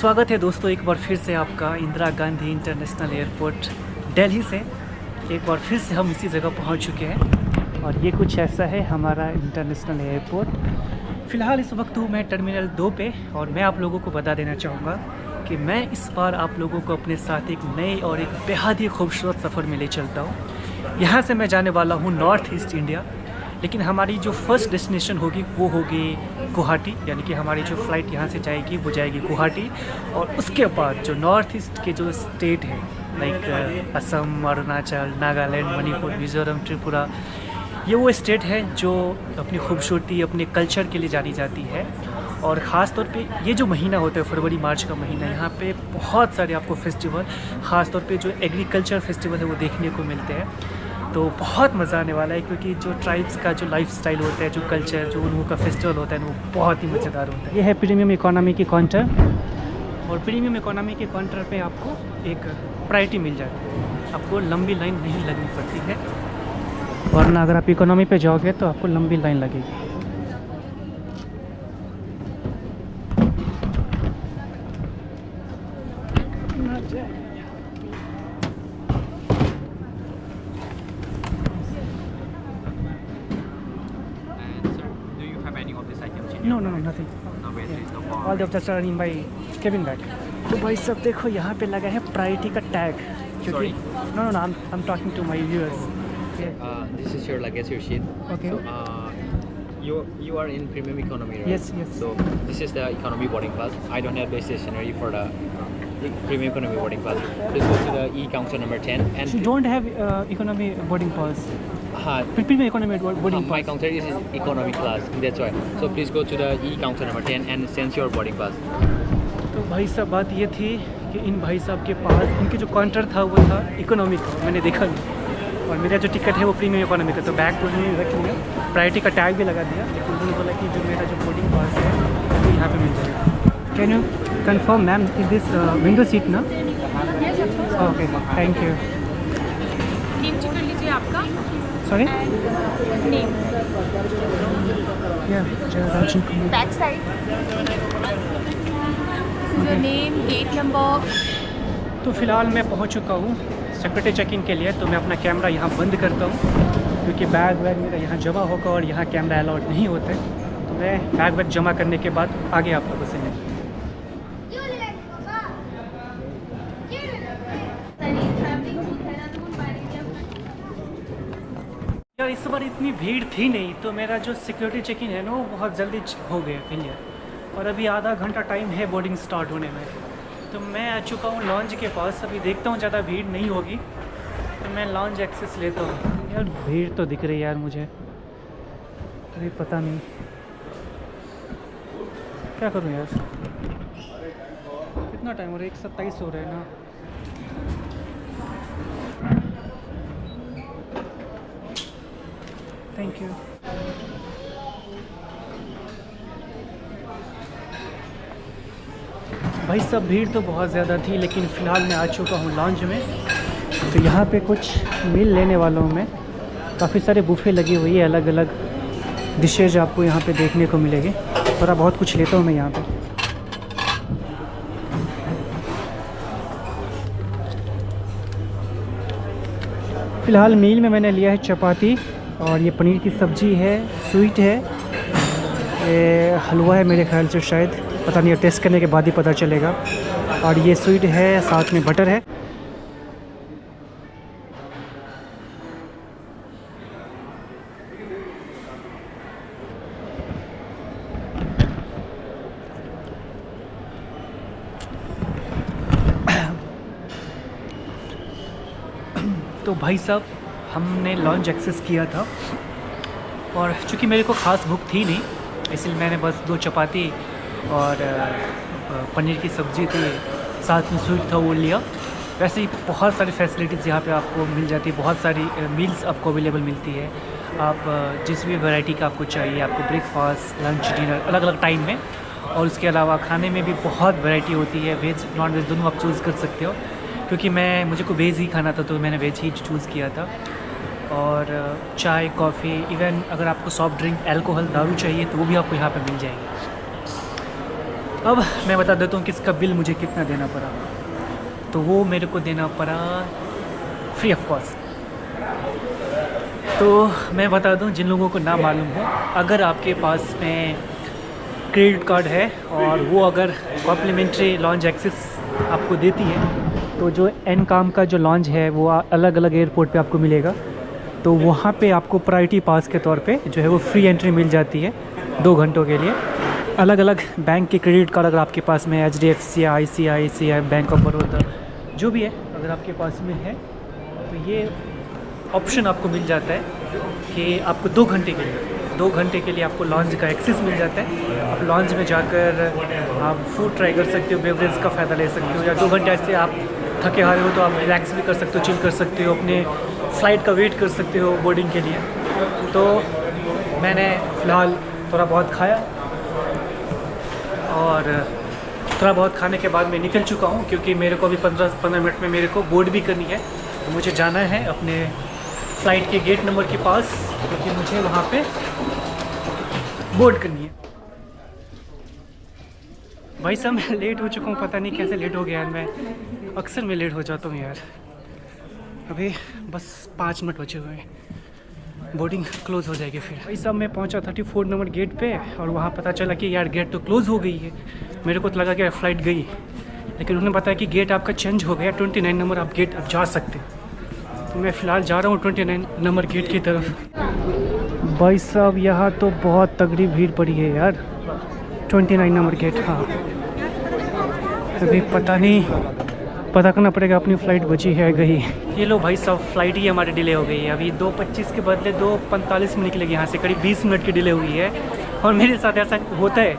स्वागत है दोस्तों एक बार फिर से आपका इंदिरा गांधी इंटरनेशनल एयरपोर्ट दिल्ली से। एक बार फिर से हम इसी जगह पहुंच चुके हैं और ये कुछ ऐसा है हमारा इंटरनेशनल एयरपोर्ट। फ़िलहाल इस वक्त हूँ मैं टर्मिनल 2 पे और मैं आप लोगों को बता देना चाहूँगा कि मैं इस बार आप लोगों को अपने साथ एक नए और एक बेहद ही खूबसूरत सफ़र में ले चलता हूँ। यहाँ से मैं जाने वाला हूँ नॉर्थ ईस्ट इंडिया, लेकिन हमारी जो फर्स्ट डेस्टिनेशन होगी वो होगी गुवाहाटी, यानी कि हमारी जो फ़्लाइट यहाँ से जाएगी वो जाएगी गुवाहाटी। और उसके बाद जो नॉर्थ ईस्ट के जो स्टेट हैं लाइक असम, अरुणाचल, नागालैंड, मणिपुर, मिज़ोरम, त्रिपुरा, ये वो स्टेट हैं जो अपनी खूबसूरती, अपने कल्चर के लिए जानी जाती है। और ख़ास तौर पे ये जो महीना होता है फरवरी मार्च का महीना, यहाँ पे बहुत सारे आपको फेस्टिवल, ख़ास तौर पे जो एग्रीकल्चर फेस्टिवल है वो देखने को मिलते हैं। तो बहुत मज़ा आने वाला है क्योंकि जो ट्राइब्स का जो लाइफस्टाइल होता है, जो कल्चर, जो उन लोगों का फेस्टिवल होता है वो बहुत ही मज़ेदार होता है। ये है प्रीमियम इकोनॉमी की काउंटर और प्रीमियम इकोनॉमी के काउंटर पे आपको एक प्रायोरिटी मिल जाती है, आपको लंबी लाइन नहीं लगनी पड़ती है। वरना अगर आप इकोनॉमी पे जाओगे तो आपको लंबी लाइन लगेगी। No, nothing. All the officers are in my cabin bag. तो भाई सब देखो यहाँ पे लगा है प्रायोरिटी का टैग, क्योंकि no, I'm talking to my viewers. This is your luggage, your sheet. Okay. So, you are in premium economy, right? Yes. So this is the economy boarding pass. I don't have the stationery for the premium economy boarding pass. Please go to the e-counter number 10. And You don't have economy boarding pass. Premium economy boarding my pass. counter is economy class. That's why. So please go to the e-counter number 10 and send your boarding pass. तो भाई साहब बात ये थी कि इन भाई साहब के पास उनके जो काउंटर था वो था इकोनॉमी का, मैंने देखा नहीं, और मेरा जो टिकट है वो प्रीमियम इकोनॉमी का। तो बैग को उन्होंने रख लिया, प्रायोरिटी का टैग भी लगा दिया, लेकिन उन्होंने बोला कि जो मेरा जो बोर्डिंग पास है वो यहाँ पे मिल जाएगा। Can you confirm ma'am is this window seat ना? Okay, thank you. Name check कर लीजिए आपका। Sorry, name back side, name, gate number. तो फ़िलहाल मैं पहुंच चुका हूं सिक्योरिटी चेकिंग के लिए। तो मैं अपना कैमरा यहां बंद करता हूं क्योंकि बैग वैग मेरा यहां जमा होगा और यहां कैमरा अलाउड नहीं होते। तो मैं बैग वैग जमा करने के बाद आगे आप लोगों से मिलूँ। यार इस बार इतनी भीड़ थी नहीं, तो मेरा जो सिक्योरिटी चेकिंग है ना वो बहुत जल्दी हो गया क्लियर, और अभी आधा घंटा टाइम है बोर्डिंग स्टार्ट होने में। तो मैं आ चुका हूँ लॉन्च के पास। अभी देखता हूँ ज़्यादा भीड़ नहीं होगी तो मैं लॉन्च एक्सेस लेता हूँ। यार भीड़ तो दिख रही है यार मुझे, अभी पता नहीं क्या करूँ यार। कितना टाइम हो रहा है? 1:27 हो रहा है ना। Thank you. भाई सब भीड़ तो बहुत ज़्यादा थी, लेकिन फ़िलहाल मैं आ चुका हूँ लॉन्च में। तो यहाँ पे कुछ मील लेने वालों में काफ़ी सारे बुफे लगी हुई है, अलग अलग डिशेज आपको यहाँ पे देखने को मिलेगी। थोड़ा बहुत कुछ लेता हूँ मैं यहाँ पे। फ़िलहाल मील में मैंने लिया है चपाती, और ये पनीर की सब्ज़ी है, स्वीट है, ये हलवा है मेरे ख्याल से, शायद पता नहीं, टेस्ट करने के बाद ही पता चलेगा। और ये स्वीट है, साथ में बटर है। तो भाई साहब हमने लॉन्च एक्सेस किया था, और चूँकि मेरे को ख़ास भूख थी नहीं, इसलिए मैंने बस 2 चपाती और पनीर की सब्ज़ी थी, साथ में स्वीट था वो लिया। वैसे ही बहुत सारी फैसिलिटीज़ यहाँ पे आपको मिल जाती है, बहुत सारी मील्स आपको अवेलेबल मिलती है। आप जिस भी वैरायटी का आपको चाहिए, आपको ब्रेकफास्ट, लंच, डिनर अलग अलग टाइम में। और उसके अलावा खाने में भी बहुत वैरायटी होती है, वेज नॉन वेज दोनों आप चूज़ कर सकते हो। क्योंकि मुझे को वेज ही खाना था तो मैंने वेज ही चूज़ किया था। और चाय, कॉफ़ी, इवन अगर आपको सॉफ्ट ड्रिंक, अल्कोहल, दारू चाहिए तो वो भी आपको यहाँ पे मिल जाएगी। अब मैं बता देता हूँ कि इसका बिल मुझे कितना देना पड़ा। तो वो मेरे को देना पड़ा फ्री ऑफ कॉस्ट। तो मैं बता दूं जिन लोगों को ना मालूम हो, अगर आपके पास में क्रेडिट कार्ड है और वो अगर कॉम्प्लीमेंट्री लॉन्च एक्सेस आपको देती है, तो जो एन काम का जो लॉन्च है वो अलग अलग एयरपोर्ट पे आपको मिलेगा। तो वहाँ पे आपको प्रायोरिटी पास के तौर पे जो है वो फ्री एंट्री मिल जाती है 2 घंटों के लिए। अलग अलग बैंक के क्रेडिट कार्ड अगर आपके पास में HDFC, ICICI, bank of Baroda जो भी है अगर आपके पास में है, तो ये ऑप्शन आपको मिल जाता है कि आपको 2 घंटे के लिए आपको लॉन्च का एक्सेस मिल जाता है। आप लॉन्च में जाकर आप फूड ट्राई कर सकते हो, बेवरेज का फ़ायदा ले सकते हो, या 2 घंटे ऐसे आप थके हारे हो तो आप रिलैक्स भी कर सकते हो, चिल कर सकते हो, अपने फ़्लाइट का वेट कर सकते हो बोर्डिंग के लिए। तो मैंने फ़िलहाल थोड़ा बहुत खाया और थोड़ा बहुत खाने के बाद मैं निकल चुका हूँ, क्योंकि मेरे को अभी 15 मिनट में मेरे को बोर्ड भी करनी है। तो मुझे जाना है अपने फ़्लाइट के गेट नंबर के पास, क्योंकि मुझे वहाँ पे बोर्ड करनी है। भाई साहब मैं लेट हो चुका हूँ, पता नहीं कैसे लेट हो गया यार। मैं अक्सर मैं लेट हो जाता हूँ यार। अभी बस 5 मिनट बचे हुए हैं, बोर्डिंग क्लोज़ हो जाएगी। फिर भाई साहब मैं पहुंचा 34 नंबर गेट पे, और वहाँ पता चला कि यार गेट तो क्लोज़ हो गई है। मेरे को तो लगा कि फ़्लाइट गई, लेकिन उन्होंने बताया कि गेट आपका चेंज हो गया, 29 नंबर आप गेट अब जा सकते। तो मैं फ़िलहाल जा रहा हूँ 29 नंबर गेट की तरफ। भाई साहब यहाँ तो बहुत तगड़ी भीड़ पड़ी है यार। 29 नंबर गेट, हाँ। अभी पता करना पड़ेगा अपनी फ़्लाइट बची है गई। ये लो भाई साहब, फ़्लाइट ही हमारी डिले हो गई है। अभी 2:25 के बदले 2:45 में निकलेगी यहाँ से, करीब 20 मिनट की डिले हुई है। और मेरे साथ ऐसा होता है,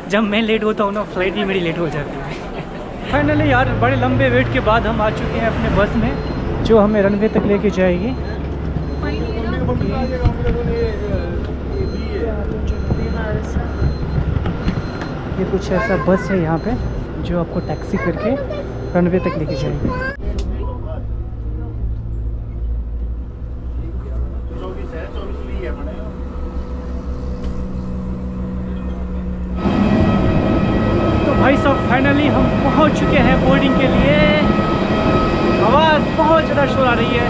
जब मैं लेट होता हूँ ना, फ़्लाइट भी मेरी लेट हो जाती है। फाइनली यार बड़े लंबे वेट के बाद हम आ चुके हैं अपने बस में, जो हमें रनवे तक लेके जाएगी। ये कुछ ऐसा बस है यहाँ पे जो आपको टैक्सी करके रनवे तक लेके जाएगी। तो भाई साहब फाइनली हम पहुँच चुके हैं बोर्डिंग के लिए। आवाज़ बहुत ज़्यादा शोर आ रही है,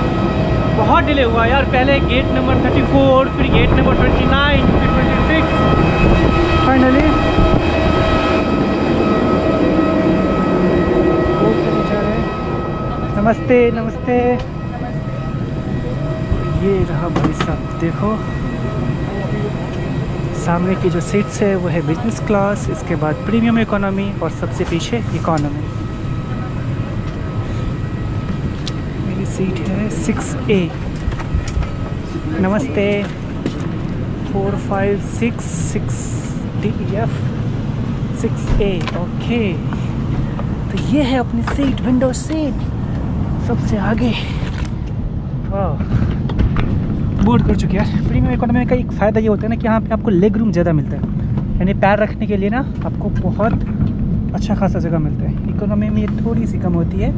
बहुत डिले हुआ यार। पहले गेट नंबर 34, फिर गेट नंबर 29, फिर 26। फाइनली नमस्ते नमस्ते। ये रहा भाई साहब, देखो सामने की जो सीट्स है वो है बिजनेस क्लास, इसके बाद प्रीमियम इकोनॉमी और सबसे पीछे इकोनॉमी। मेरी सीट है 6A। नमस्ते। 4, 5, 6 DEF 6A। ओके, तो ये है अपनी सीट, विंडो सीट सबसे आगे। वाह, बोर्ड कर चुके हैं। प्रीमियम इकोनॉमी का एक फ़ायदा ये होता है ना कि यहाँ पे आपको लेग रूम ज़्यादा मिलता है, यानी पैर रखने के लिए ना आपको बहुत अच्छा खासा जगह मिलता है। इकोनॉमी में ये थोड़ी सी कम होती है,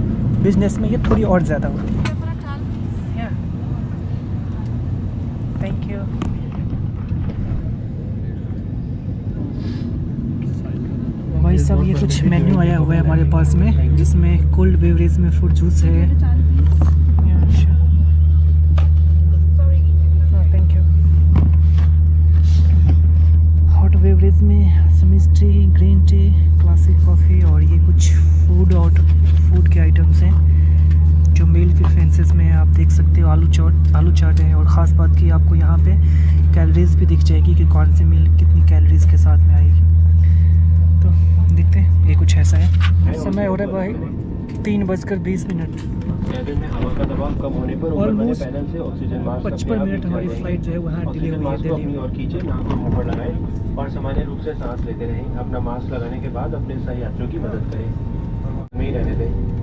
बिजनेस में ये थोड़ी और ज़्यादा होती है। Thank you. भाई साहब ये कुछ मेन्यू आया हुआ है हमारे पास में, जिसमें कोल्ड बेवरेज में फ्रूट जूस है। Thank you. हॉट बेवरेज में समिस tea, green tea, classic coffee, और ये कुछ फूड के आइटम्स हैं जो मील प्रेफरेंसेस में आप देख सकते हो। आलू चाट है, और ख़ास बात की आपको यहाँ पे कैलोरीज भी दिख जाएगी कि कौन सी मील कितनी कैलोरीज के साथ में आएगी। तो देखते हैं, ये कुछ ऐसा है। समय हो रहा है भाई 3:20। ऑलमोस्ट 55 मिनट हमारी फ्लाइट जो है वहाँ डिले हुई है दिल्ली में। और सामान्य रूप से सांस लेते रहें। अपना मास्क लगाने के बाद अपने सही यात्रियों की मदद करें। नहीं रहने दें।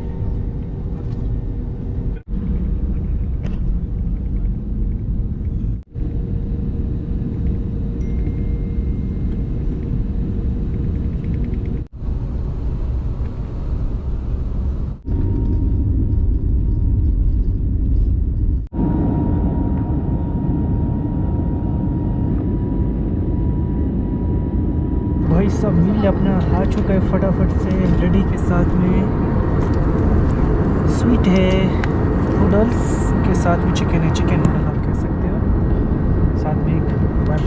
भाई सब मील अपना आ चुका है फटाफट से रेडी के साथ में। स्वीट है, नूडल्स के साथ में चिकन है, चिकन नूडल आप कह सकते हो। साथ में एक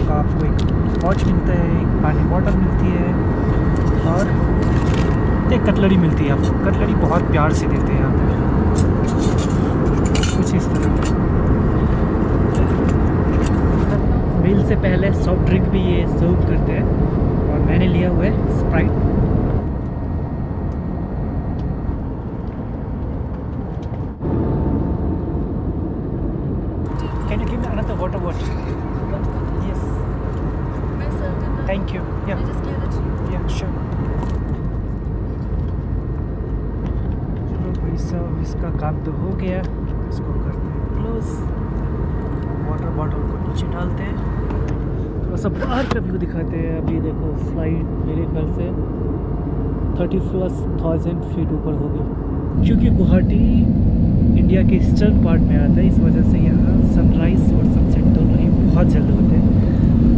का आपको एक वॉच मिलता है, एक पानी बॉटल मिलती है और एक कटलरी मिलती है आपको। कटलरी बहुत प्यार से देते हैं यहाँ पे, कुछ इस तरह। मील से पहले सॉफ्ट ड्रिंक भी ये सर्व करते हैं और मैंने लिया हुआ है Sprite. Can you give me another water bottle? Yes, thank you. या श्योर। चलो भाई साहब, इसका काम तो हो गया, इसको करते हैं क्लोज। वाटर बॉटल को नीचे डालते हैं, थोड़ा सा बाहर का व्यू दिखाते हैं। अभी देखो फ्लाइट मेरे ख्याल से 30,000 फीट ऊपर हो गई, क्योंकि गुवाहाटी इंडिया के ईस्टर्न पार्ट में आता है। इस वजह से यहाँ सनराइज़ और सनसेट दोनों ही बहुत जल्द होते हैं।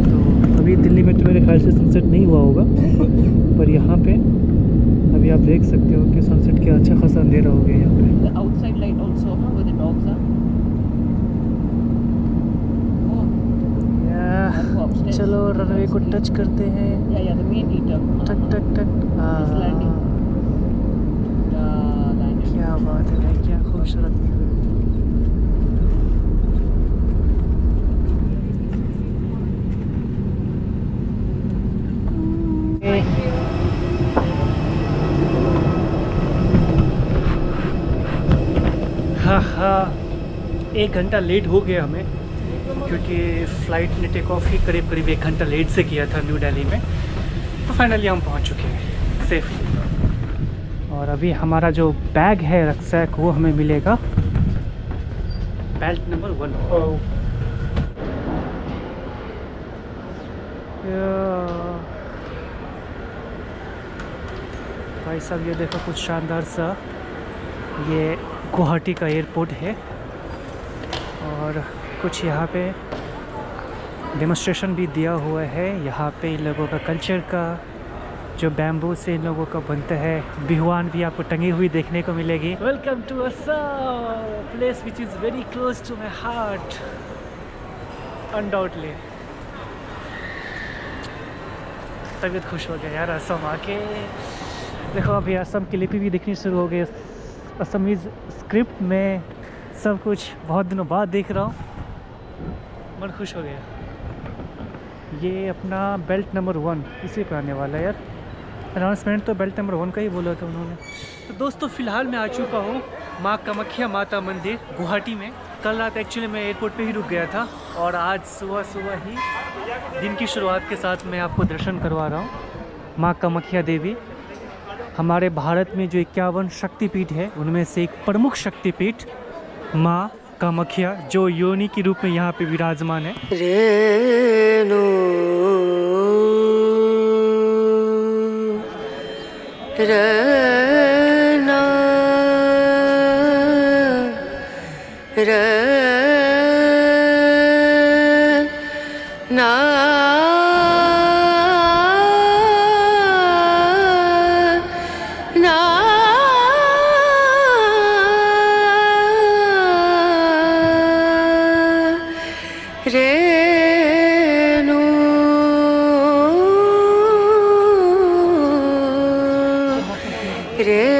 तो अभी दिल्ली में तो मेरे ख्याल से सनसेट नहीं हुआ होगा, पर यहाँ पे अभी आप देख सकते हो कि सनसेट क्या अच्छा खासा अंधेरा हो गया यहाँ पे। Outside light also with the dogs are. चलो रनवे को टच करते हैं। The man eater. टक टक टक। क्या बात है भाई, क्या खूबसूरत व्यू है। हाँ, 1 घंटा लेट हो गया हमें, क्योंकि फ़्लाइट ने टेक ऑफ ही करीब 1 घंटा लेट से किया था न्यू दिल्ली में। तो फाइनली हम पहुंच चुके हैं सेफली। और अभी हमारा जो बैग है रक्सैक, वो हमें मिलेगा बेल्ट नंबर 1। भाई साहब ये देखो, कुछ शानदार सा ये गुवाहाटी का एयरपोर्ट है। और कुछ यहाँ पे डेमोन्स्ट्रेशन भी दिया हुआ है। यहाँ पे इन लोगों का कल्चर का, जो बैम्बू से इन लोगों का बनता है, बिहुआन भी आपको टंगी हुई देखने को मिलेगी। Welcome to Assam, place which is very close to my heart undoubtedly. तबीयत खुश हो गया यार असम आके। देखो अभी असम की लिपि भी दिखनी शुरू हो गई, असमीज़ स्क्रिप्ट में सब कुछ बहुत दिनों बाद देख रहा हूँ, मन खुश हो गया। ये अपना बेल्ट नंबर 1 इसी पे आने वाला है यार। अनाउंसमेंट तो बेल्ट नंबर 1 का ही बोला था उन्होंने। तो दोस्तों फ़िलहाल मैं आ चुका हूँ माँ कामाख्या माता मंदिर गुवाहाटी में। कल रात एक्चुअली मैं एयरपोर्ट पे ही रुक गया था और आज सुबह ही दिन की शुरुआत के साथ मैं आपको दर्शन करवा रहा हूँ माँ कामाख्या देवी। हमारे भारत में जो 51 शक्तिपीठ है उनमें से एक प्रमुख शक्तिपीठ माँ कामाख्या, जो योनि के रूप में यहाँ पे विराजमान है। रेणु रेना रेना रेणु रेणु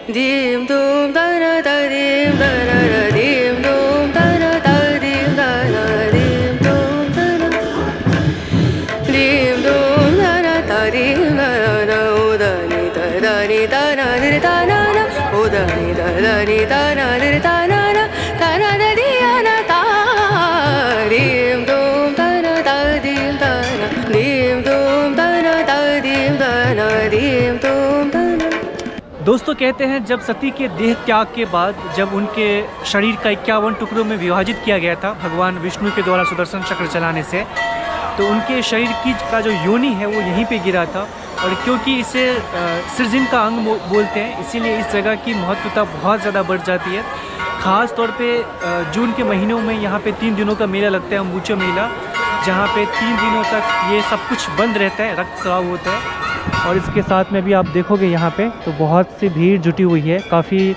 दीम दूम दना दीम दना दीम दूम दना दीम दना दीम दूम दना दीम दूम दना दीम दना उदानी दनी दना दिर दना उदानी दनी दना दिर दना दना दियाना ता दीम दूम दना दीम दना दीम दूम दना दीम दना दीम दूम दना। दोस्तों कहते हैं जब सती के देह त्याग के बाद जब उनके शरीर का 51 टुकड़ों में विभाजित किया गया था भगवान विष्णु के द्वारा सुदर्शन चक्र चलाने से, तो उनके शरीर का जो योनि है वो यहीं पे गिरा था। और क्योंकि इसे सृजन का अंग बोलते हैं, इसीलिए इस जगह की महत्वता बहुत ज़्यादा बढ़ जाती है। ख़ास तौर पे जून के महीनों में यहाँ पे 3 दिनों का मेला लगता है, अम्बुचा मेला, जहाँ पे 3 दिनों तक ये सब कुछ बंद रहता है, रक्तस्राव होता है। और इसके साथ में भी आप देखोगे यहाँ पे तो बहुत सी भीड़ जुटी हुई है, काफ़ी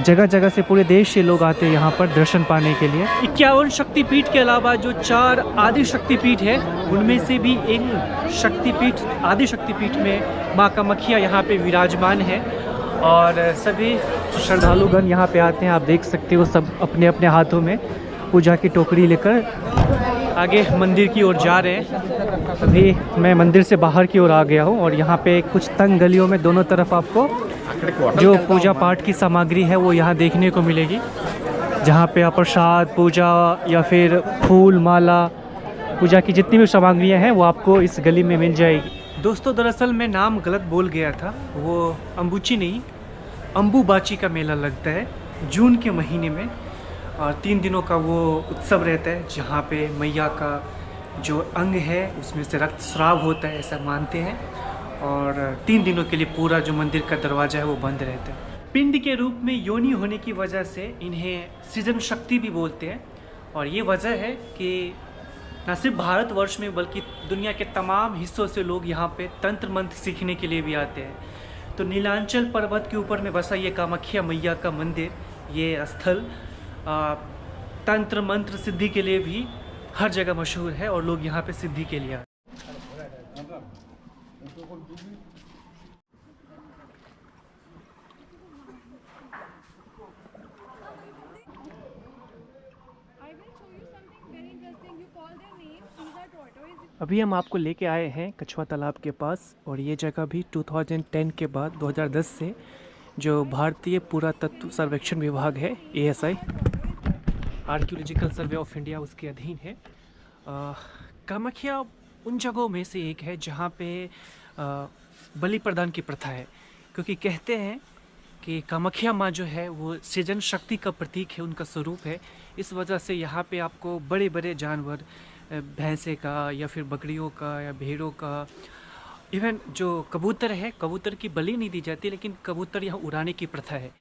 जगह जगह से पूरे देश से लोग आते हैं यहाँ पर दर्शन पाने के लिए। 51 शक्तिपीठ के अलावा जो 4 आदि शक्तिपीठ है, उनमें से भी एक शक्तिपीठ, आदि शक्तिपीठ में माँ कामाख्या यहाँ पे विराजमान है। और सभी श्रद्धालुगण यहाँ पे आते हैं, आप देख सकते हो, सब अपने अपने हाथों में पूजा की टोकरी लेकर आगे मंदिर की ओर जा रहे हैं। अभी मैं मंदिर से बाहर की ओर आ गया हूँ और यहाँ पे कुछ तंग गलियों में दोनों तरफ आपको जो पूजा पाठ की सामग्री है वो यहाँ देखने को मिलेगी, जहाँ पे आप प्रसाद, पूजा या फिर फूल माला, पूजा की जितनी भी सामग्रियाँ हैं वो आपको इस गली में मिल जाएगी। दोस्तों दरअसल मैं नाम गलत बोल गया था, वो अम्बुची नहीं अम्बुबाची का मेला लगता है जून के महीने में, और 3 दिनों का वो उत्सव रहता है, जहाँ पे मैया का जो अंग है उसमें से रक्तस्राव होता है, ऐसा मानते हैं। और 3 दिनों के लिए पूरा जो मंदिर का दरवाज़ा है वो बंद रहता है। पिंड के रूप में योनि होने की वजह से इन्हें सृजन शक्ति भी बोलते हैं। और ये वजह है कि न सिर्फ भारतवर्ष में बल्कि दुनिया के तमाम हिस्सों से लोग यहाँ पे तंत्र मंत्र सीखने के लिए भी आते हैं। तो नीलांचल पर्वत के ऊपर में बसा ये कामाख्या मैया का मंदिर, ये स्थल तंत्र मंत्र सिद्धि के लिए भी हर जगह मशहूर है और लोग यहाँ पे सिद्धि के लिए आते हैं। अभी हम आपको लेके आए हैं कछुआ तालाब के पास, और ये जगह भी 2010 के बाद 2010 से जो भारतीय पुरातत्व सर्वेक्षण विभाग है, ASI archaeological survey of India, उसके अधीन है। कामाख्या उन जगहों में से एक है जहाँ पे बलि प्रदान की प्रथा है, क्योंकि कहते हैं कि कामाख्या माँ जो है वो सृजन शक्ति का प्रतीक है, उनका स्वरूप है। इस वजह से यहाँ पे आपको बड़े बड़े जानवर, भैंसे का या फिर बकरियों का या भेड़ों का, इवन जो कबूतर है, कबूतर की बलि नहीं दी जाती, लेकिन कबूतर यहाँ उड़ाने की प्रथा है।